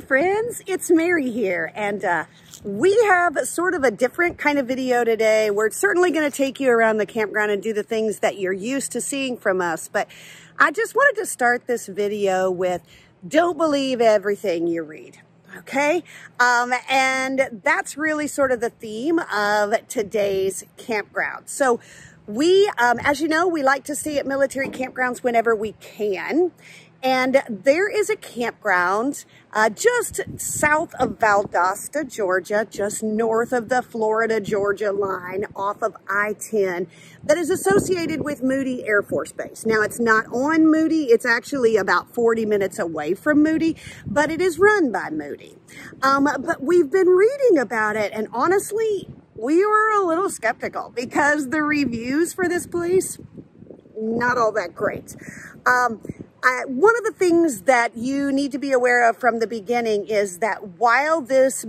friends, it's Mary here, and we have sort of a different kind of video today. We're certainly going to take you around the campground and do the things that you're used to seeing from us, but I just wanted to start this video with don't believe everything you read. Okay, and that's really sort of the theme of today's campground. So we, as you know, we like to stay at military campgrounds whenever we can. And there is a campground just south of Valdosta, Georgia, just north of the Florida-Georgia line off of I-10 that is associated with Moody Air Force Base. Now, it's not on Moody. It's actually about 40 minutes away from Moody, but it is run by Moody. But we've been reading about it, and honestly, we were a little skeptical because the reviews for this place, not all that great. One of the things that you need to be aware of from the beginning is that while this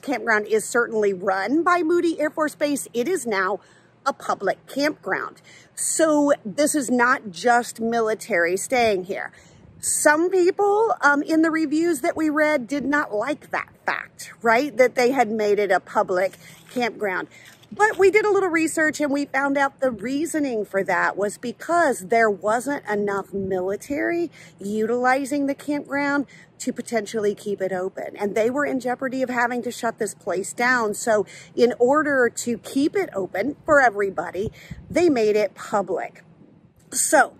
campground is certainly run by Moody Air Force Base, it is now a public campground. So this is not just military staying here. Some people in the reviews that we read did not like that fact, right? That they had made it a public campground. But we did a little research and we found out the reasoning for that was because there wasn't enough military utilizing the campground to potentially keep it open. And they were in jeopardy of having to shut this place down. So in order to keep it open for everybody, they made it public. So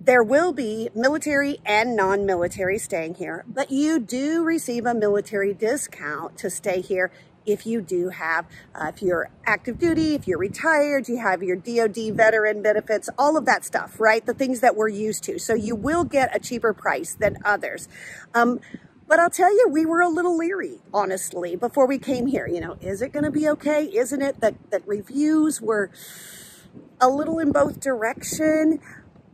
there will be military and non-military staying here, but you do receive a military discount to stay here if you do have, if you're active duty, if you're retired, you have your DOD veteran benefits, all of that stuff, right? The things that we're used to. So you will get a cheaper price than others. But I'll tell you, we were a little leery, honestly, before we came here. You know, is it going to be okay? Isn't it? That reviews were a little in both direction.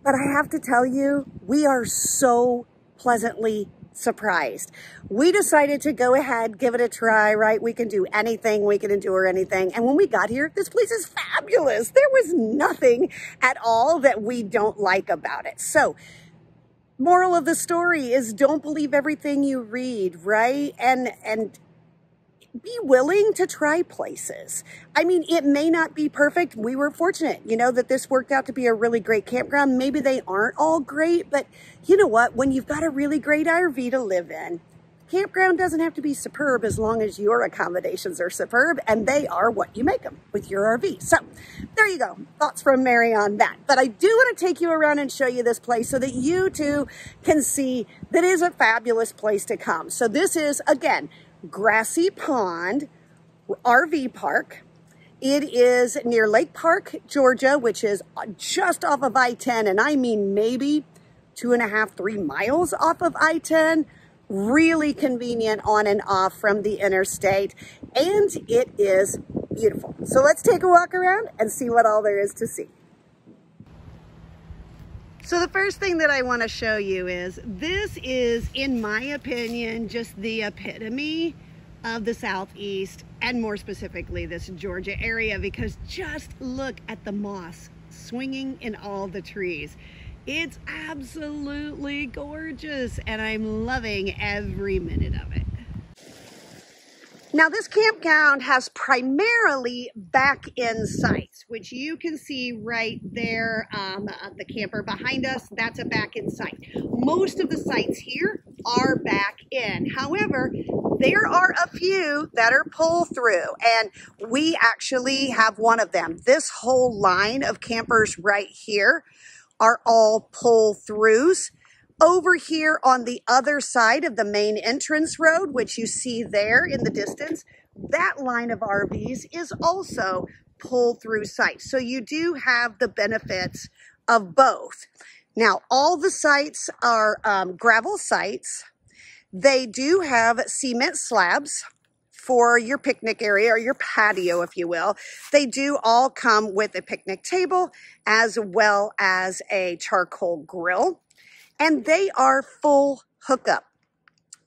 But I have to tell you, we are so pleasantly surprised. We decided to go ahead, give it a try, right? We can do anything, we can endure anything. And when we got here, this place is fabulous. There was nothing at all that we don't like about it. So, moral of the story is don't believe everything you read, right? And be willing to try places. I mean, it may not be perfect. We were fortunate, you know, that this worked out to be a really great campground. Maybe they aren't all great, but you know what? When you've got a really great RV to live in, campground doesn't have to be superb as long as your accommodations are superb, and they are what you make them with your RV. So there you go. Thoughts from Mary on that. But I do want to take you around and show you this place so that you too can see that it is a fabulous place to come. So this is, again, Grassy Pond RV Park. It is near Lake Park, Georgia, which is just off of I-10, and I mean maybe 2.5, 3 miles off of I-10. Really convenient on and off from the interstate, and it is beautiful. So let's take a walk around and see what all there is to see. So the first thing that I want to show you is, this is, in my opinion, just the epitome of the Southeast, and more specifically this Georgia area, because just look at the moss swinging in all the trees. It's absolutely gorgeous, and I'm loving every minute of it. Now, this campground has primarily back-end sites, which you can see right there, the camper behind us, that's a back-end site. Most of the sites here are back-end. However, there are a few that are pull-through, and we actually have one of them. This whole line of campers right here are all pull-throughs. Over here on the other side of the main entrance road, which you see there in the distance, that line of RVs is also pull-through sites. So you do have the benefits of both. Now, all the sites are gravel sites. They do have cement slabs for your picnic area, or your patio, if you will. They do all come with a picnic table as well as a charcoal grill. And they are full hookup.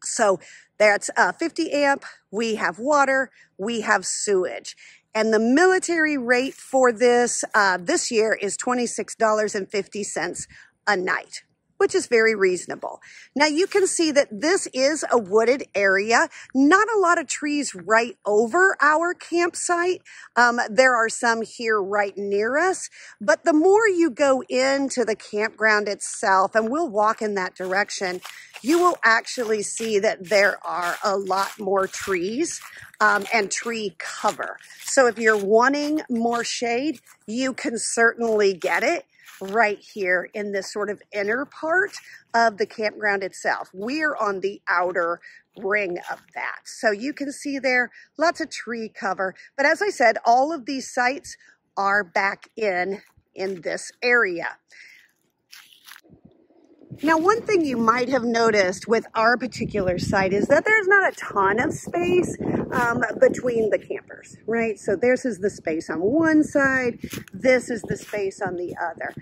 So that's 50 amp, we have water, we have sewage. And the military rate for this this year is $26.50 a night, which is very reasonable. Now you can see that this is a wooded area, not a lot of trees right over our campsite. There are some here right near us, but the more you go into the campground itself, and we'll walk in that direction, you will actually see that there are a lot more trees and tree cover. So if you're wanting more shade, you can certainly get it right here in this sort of inner part of the campground itself. We're on the outer ring of that. So you can see there lots of tree cover. But as I said, all of these sites are back in this area. Now, one thing you might have noticed with our particular site is that there's not a ton of space between the campers, right? So this is the space on one side, this is the space on the other.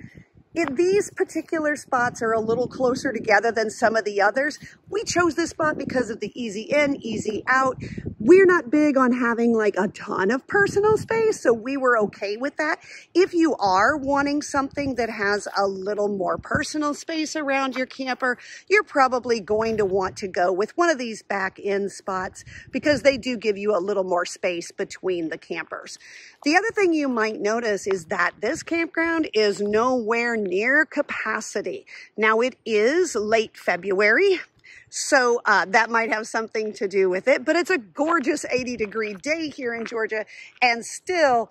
These particular spots are a little closer together than some of the others. We chose this spot because of the easy in, easy out. We're not big on having like a ton of personal space, so we were okay with that. If you are wanting something that has a little more personal space around your camper, you're probably going to want to go with one of these back end spots because they do give you a little more space between the campers. The other thing you might notice is that this campground is nowhere near capacity. Now it is late February, so that might have something to do with it, but it's a gorgeous 80-degree day here in Georgia and still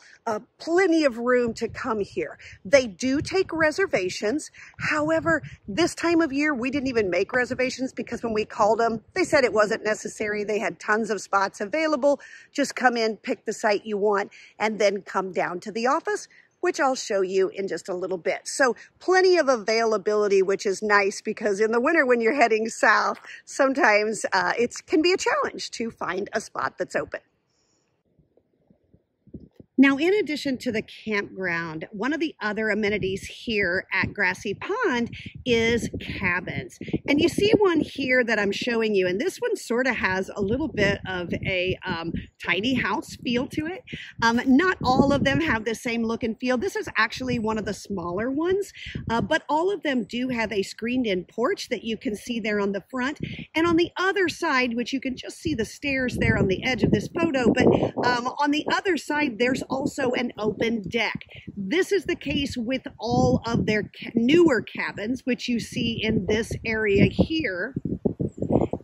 plenty of room to come here. They do take reservations. However, this time of year, we didn't even make reservations because when we called them, they said it wasn't necessary. They had tons of spots available. Just come in, pick the site you want, and then come down to the office, which I'll show you in just a little bit. So plenty of availability, which is nice because in the winter when you're heading south, sometimes it can be a challenge to find a spot that's open. Now, in addition to the campground, one of the other amenities here at Grassy Pond is cabins. And you see one here that I'm showing you, and this one sort of has a little bit of a tiny house feel to it. Not all of them have the same look and feel. This is actually one of the smaller ones, but all of them do have a screened-in porch that you can see there on the front. And on the other side, which you can just see the stairs there on the edge of this photo, but on the other side, there's also an open deck. This is the case with all of their newer cabins, which you see in this area here.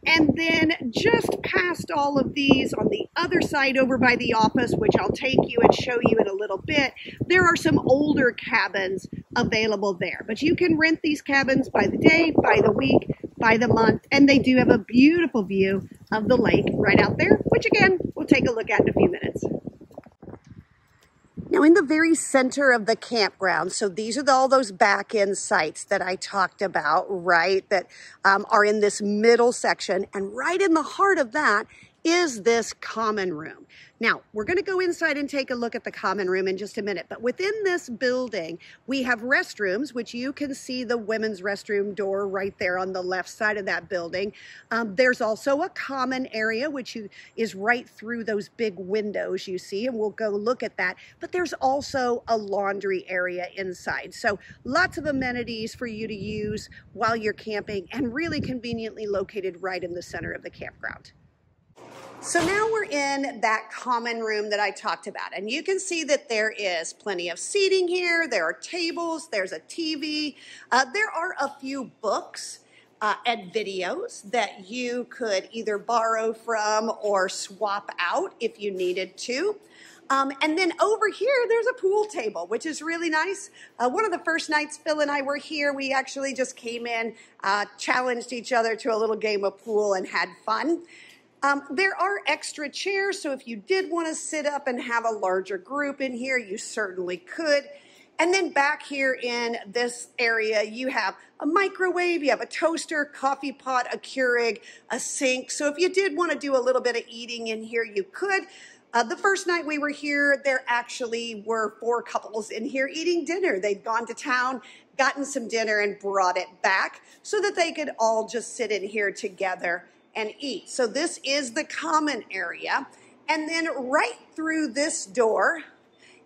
And then just past all of these on the other side over by the office, which I'll take you and show you in a little bit, there are some older cabins available there. But you can rent these cabins by the day, by the week, by the month, and they do have a beautiful view of the lake right out there, which again, we'll take a look at in a few minutes. Now in the very center of the campground, so these are all those back-end sites that I talked about, right, that are in this middle section, and right in the heart of that is this common room. Now, we're going to go inside and take a look at the common room in just a minute, but within this building, we have restrooms, which you can see the women's restroom door right there on the left side of that building. There's also a common area, which is right through those big windows you see, and we'll go look at that, but there's also a laundry area inside. So lots of amenities for you to use while you're camping and really conveniently located right in the center of the campground. So now we're in that common room that I talked about, and you can see that there is plenty of seating here, there are tables, there's a TV, there are a few books and videos that you could either borrow from or swap out if you needed to. And then over here, there's a pool table, which is really nice. One of the first nights Phil and I were here, we actually just came in, challenged each other to a little game of pool and had fun. There are extra chairs, so if you did want to sit up and have a larger group in here, you certainly could. And then back here in this area, you have a microwave, you have a toaster, coffee pot, a Keurig, a sink. So if you did want to do a little bit of eating in here, you could. The first night we were here, there actually were 4 couples in here eating dinner. They'd gone to town, gotten some dinner, and brought it back so that they could all just sit in here together and eat. So this is the common area. And then right through this door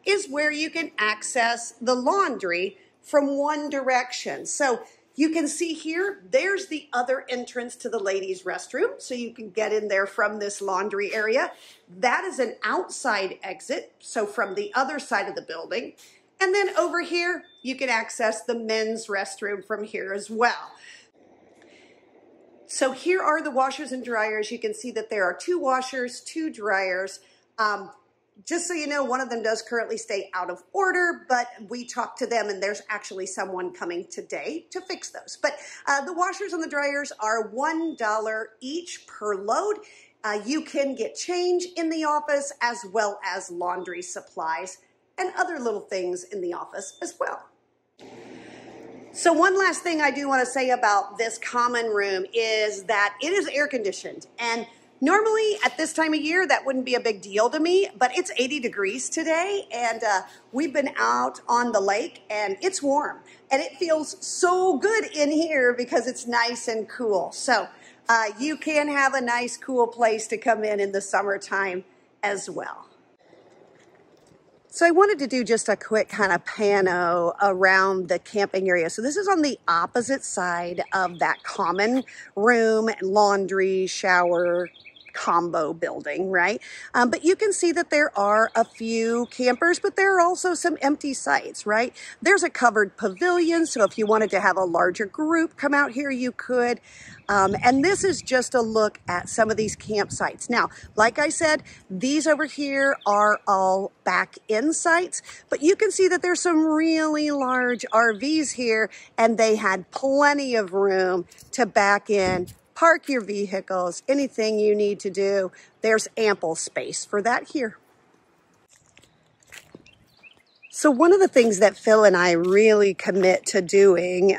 is where you can access the laundry from one direction. So You can see here, there's the other entrance to the ladies' restroom, so you can get in there from this laundry area. That is an outside exit, so from the other side of the building. And then over here, you can access the men's restroom from here as well. So here are the washers and dryers. You can see that there are 2 washers, 2 dryers. Just so you know, one of them does currently stay out of order, but we talked to them and there's actually someone coming today to fix those. But the washers and the dryers are $1 each per load. You can get change in the office as well as laundry supplies and other little things in the office as well. So one last thing I do want to say about this common room is that it is air conditioned, and normally at this time of year that wouldn't be a big deal to me, but it's 80 degrees today, and we've been out on the lake and it's warm and it feels so good in here because it's nice and cool. So you can have a nice cool place to come in the summertime as well. So I wanted to do just a quick kind of pano around the camping area. So this is on the opposite side of that common room, laundry, shower, combo building, right? But you can see that there are a few campers, but there are also some empty sites, right? There's a covered pavilion, so if you wanted to have a larger group come out here, you could. And this is just a look at some of these campsites. Now, like I said, these over here are all back-in sites, but you can see that there's some really large RVs here, and they had plenty of room to back in, park your vehicles, anything you need to do. There's ample space for that here. So one of the things that Phil and I really commit to doing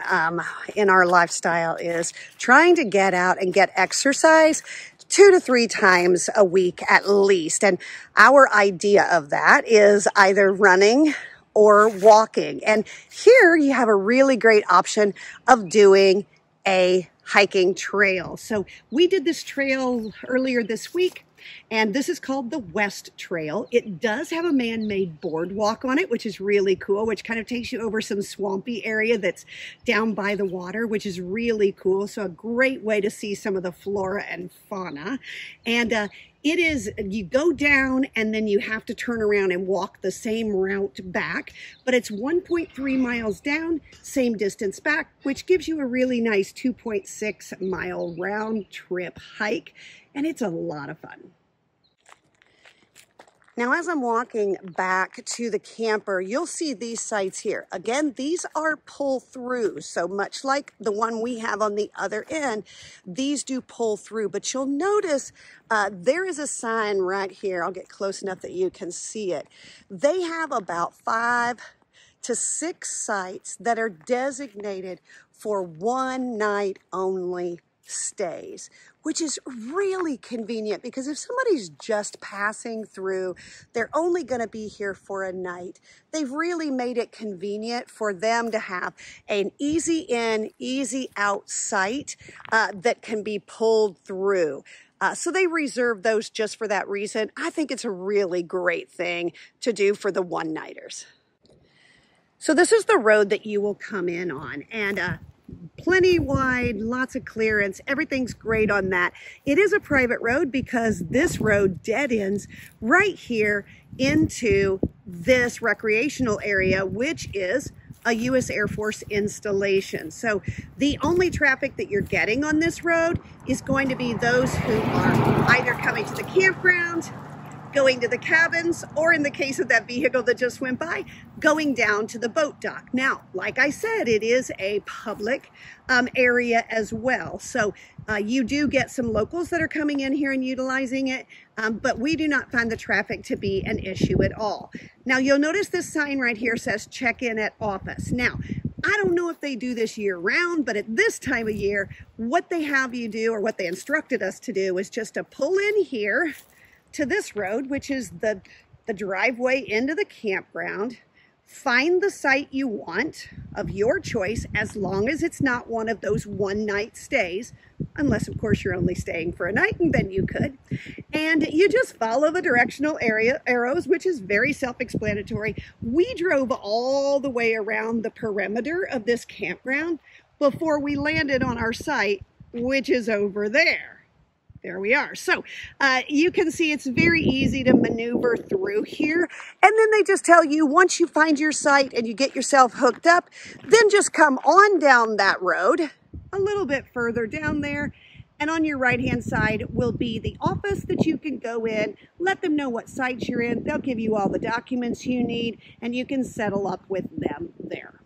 in our lifestyle is trying to get out and get exercise 2 to 3 times a week at least. And our idea of that is either running or walking. And here you have a really great option of doing a hiking trail. So we did this trail earlier this week, and this is called the West Trail. It does have a man-made boardwalk on it, which is really cool, which kind of takes you over some swampy area that's down by the water, which is really cool. So a great way to see some of the flora and fauna. And it is, you go down and then you have to turn around and walk the same route back, but it's 1.3 miles down, same distance back, which gives you a really nice 2.6 mile round trip hike, and it's a lot of fun. Now, as I'm walking back to the camper, you'll see these sites here. Again, these are pull-through, so much like the one we have on the other end, these do pull through. But you'll notice there is a sign right here. I'll get close enough that you can see it. They have about 5 to 6 sites that are designated for one night only stays, which is really convenient because if somebody's just passing through, they're only going to be here for a night. They've really made it convenient for them to have an easy in, easy out site that can be pulled through. So they reserve those just for that reason. I think it's a really great thing to do for the one-nighters. So this is the road that you will come in on, and plenty wide, lots of clearance, everything's great on that. It is a private road because this road dead ends right here into this recreational area, which is a U.S. Air Force installation. So the only traffic that you're getting on this road is going to be those who are either coming to the campground, going to the cabins, or in the case of that vehicle that just went by, going down to the boat dock. Now, like I said, it is a public area as well. So you do get some locals that are coming in here and utilizing it, but we do not find the traffic to be an issue at all. Now, you'll notice this sign right here says check in at office. Now, I don't know if they do this year round, but at this time of year, what they have you do, or what they instructed us to do, is just to pull in here to this road, which is the driveway into the campground. Find the site you want of your choice, as long as it's not one of those one-night stays, unless of course you're only staying for a night, and then you could. And you just follow the directional arrows, which is very self-explanatory. We drove all the way around the perimeter of this campground. before we landed on our site, which is over there. There we are. So you can see it's very easy to maneuver through here. And then they just tell you once you find your site and you get yourself hooked up, then just come on down that road a little bit further down there. And on your right-hand side will be the office that you can go in, let them know what site you're in. They'll give you all the documents you need, and you can settle up with them there.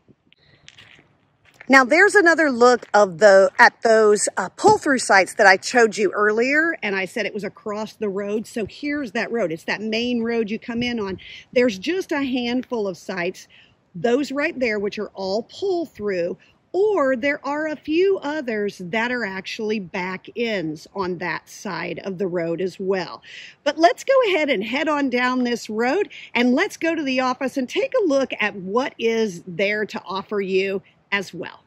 Now there's another look of at those pull-through sites that I showed you earlier, and I said it was across the road. So here's that road. It's that main road you come in on. There's just a handful of sites, those right there, which are all pull-through, or there are a few others that are actually back-ends on that side of the road as well. But let's go ahead and head on down this road, and let's go to the office and take a look at what is there to offer you as well.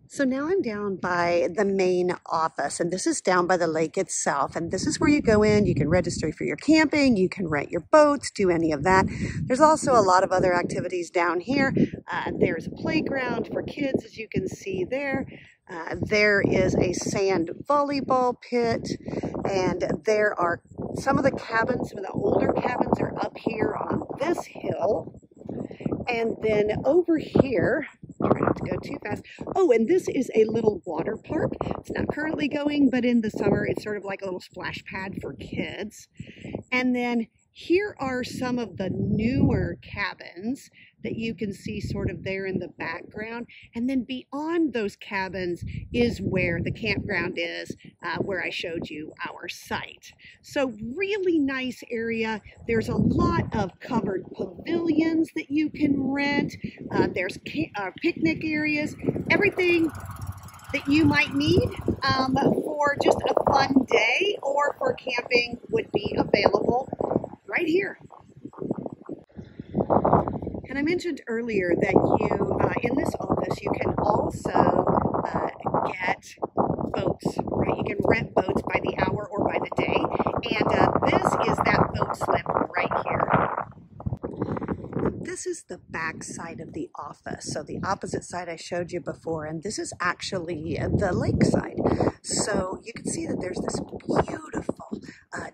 So now I'm down by the main office, and this is down by the lake itself, and this is where you go in. You can register for your camping, you can rent your boats, do any of that. There's also a lot of other activities down here. There's a playground for kids, as you can see there. There is a sand volleyball pit, and there are some of the cabins, some of the older cabins are up here on this hill. And then over here, try not to go too fast. Oh, and this is a little water park. It's not currently going, but in the summer, it's sort of like a little splash pad for kids. And then here are some of the newer cabins that you can see sort of there in the background. And then beyond those cabins is where the campground is, where I showed you our site. So really nice area. There's a lot of covered pavilions that you can rent. There's picnic areas, everything that you might need for just a fun day or for camping would be available right here. And I mentioned earlier that you, in this office, you can also get boats, right? You can rent boats by the hour or by the day. And this is that boat slip right here. This is the back side of the office. So the opposite side I showed you before, and this is actually the lake side. So you can see that there's this beautiful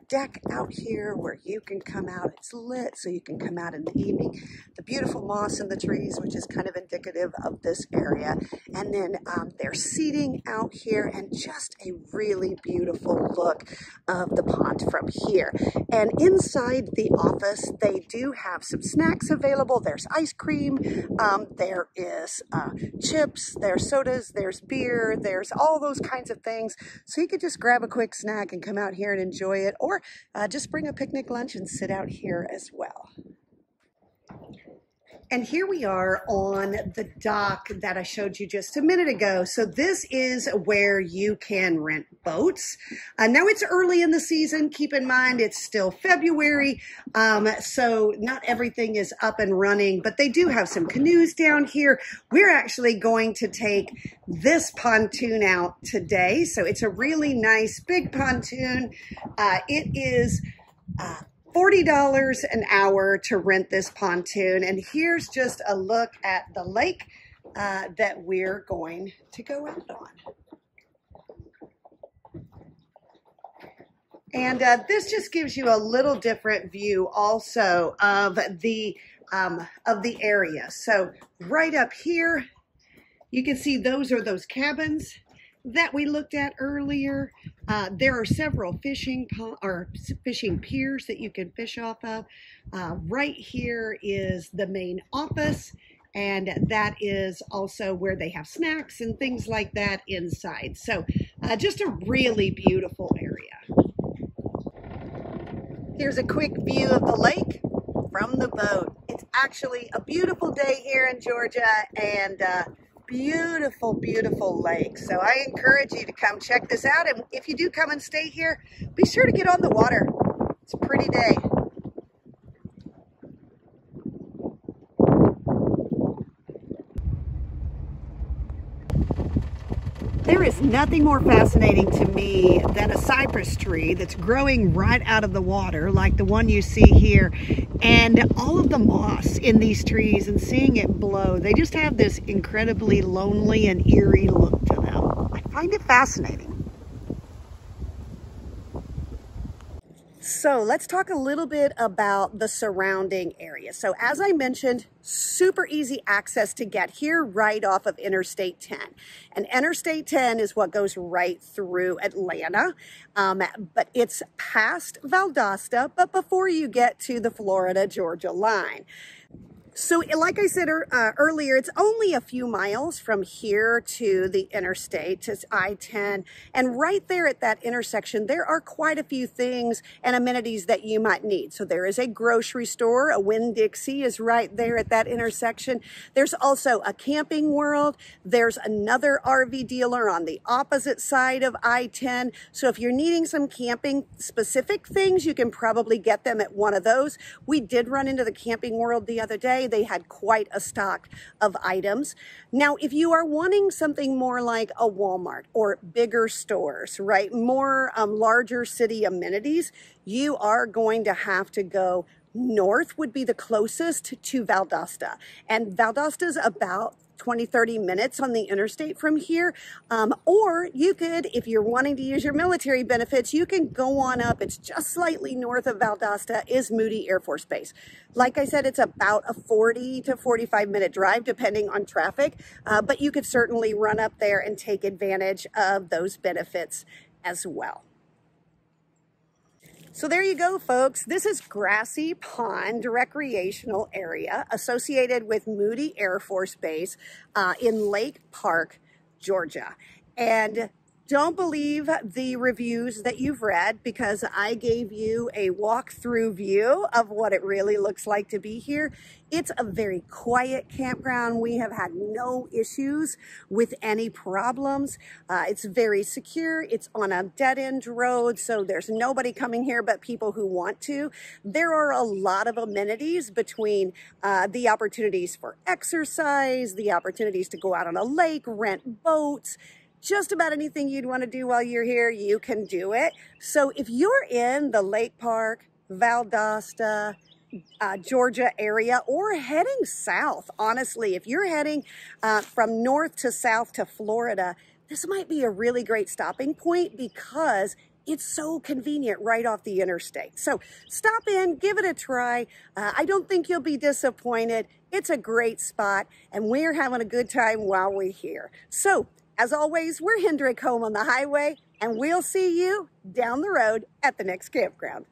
deck out here where you can come out. It's lit, so you can come out in the evening. The beautiful moss in the trees, which is kind of indicative of this area. And then there's seating out here and just a really beautiful look of the pond from here. And inside the office, they do have some snacks available. There's ice cream, there is chips, there's sodas, there's beer, there's all those kinds of things. So you could just grab a quick snack and come out here and enjoy it, or just bring a picnic lunch and sit out here as well. And here we are on the dock that I showed you just a minute ago. So this is where you can rent boats. Now it's early in the season. Keep in mind it's still February, so not everything is up and running, but they do have some canoes down here. We're actually going to take this pontoon out today. So it's a really nice big pontoon. It is $40 an hour to rent this pontoon. And here's just a look at the lake that we're going to go out on. And this just gives you a little different view also of the area. So right up here, you can see those are those cabins that we looked at earlier. There are several fishing piers that you can fish off of. Right here is the main office, and that is also where they have snacks and things like that inside. So just a really beautiful area. Here's a quick view of the lake from the boat. It's actually a beautiful day here in Georgia, and beautiful, beautiful lake. So I encourage you to come check this out. And if you do come and stay here, be sure to get on the water. It's a pretty day. There is nothing more fascinating to me than a cypress tree that's growing right out of the water, like the one you see here, and all of the moss in these trees and seeing it blow. They just have this incredibly lonely and eerie look to them. I find it fascinating. So let's talk a little bit about the surrounding area. So as I mentioned, super easy access to get here right off of Interstate 10. And Interstate 10 is what goes right through Atlanta, but it's past Valdosta, but before you get to the Florida-Georgia line. So like I said earlier, it's only a few miles from here to the interstate, to I-10. And right there at that intersection, there are quite a few things and amenities that you might need. So there is a grocery store, a Winn-Dixie is right there at that intersection. There's also a Camping World. There's another RV dealer on the opposite side of I-10. So if you're needing some camping specific things, you can probably get them at one of those. We did run into the Camping World the other day. They had quite a stock of items. Now, if you are wanting something more like a Walmart or bigger stores, right, more larger city amenities, you are going to have to go north, would be the closest to Valdosta. And Valdosta is about 20-30 minutes on the interstate from here. Or you could, if you're wanting to use your military benefits, you can go on up. It's just slightly north of Valdosta is Moody Air Force Base. Like I said, it's about a 40 to 45 minute drive depending on traffic, but you could certainly run up there and take advantage of those benefits as well. So there you go, folks. This is Grassy Pond Recreational Area associated with Moody Air Force Base in Lake Park, Georgia. And don't believe the reviews that you've read, because I gave you a walk-through view of what it really looks like to be here. It's a very quiet campground. We have had no issues with any problems. It's very secure. It's on a dead-end road, so there's nobody coming here but people who want to. There are a lot of amenities between the opportunities for exercise, the opportunities to go out on a lake, rent boats. Just about anything you'd want to do while you're here, you can do it. So if you're in the Lake Park, Valdosta, Georgia area, or heading south, honestly, if you're heading from north to south to Florida, this might be a really great stopping point because it's so convenient right off the interstate. So stop in, give it a try. I don't think you'll be disappointed. It's a great spot, and we're having a good time while we're here. So as always, we're Hendrick Home on the Highway, and we'll see you down the road at the next campground.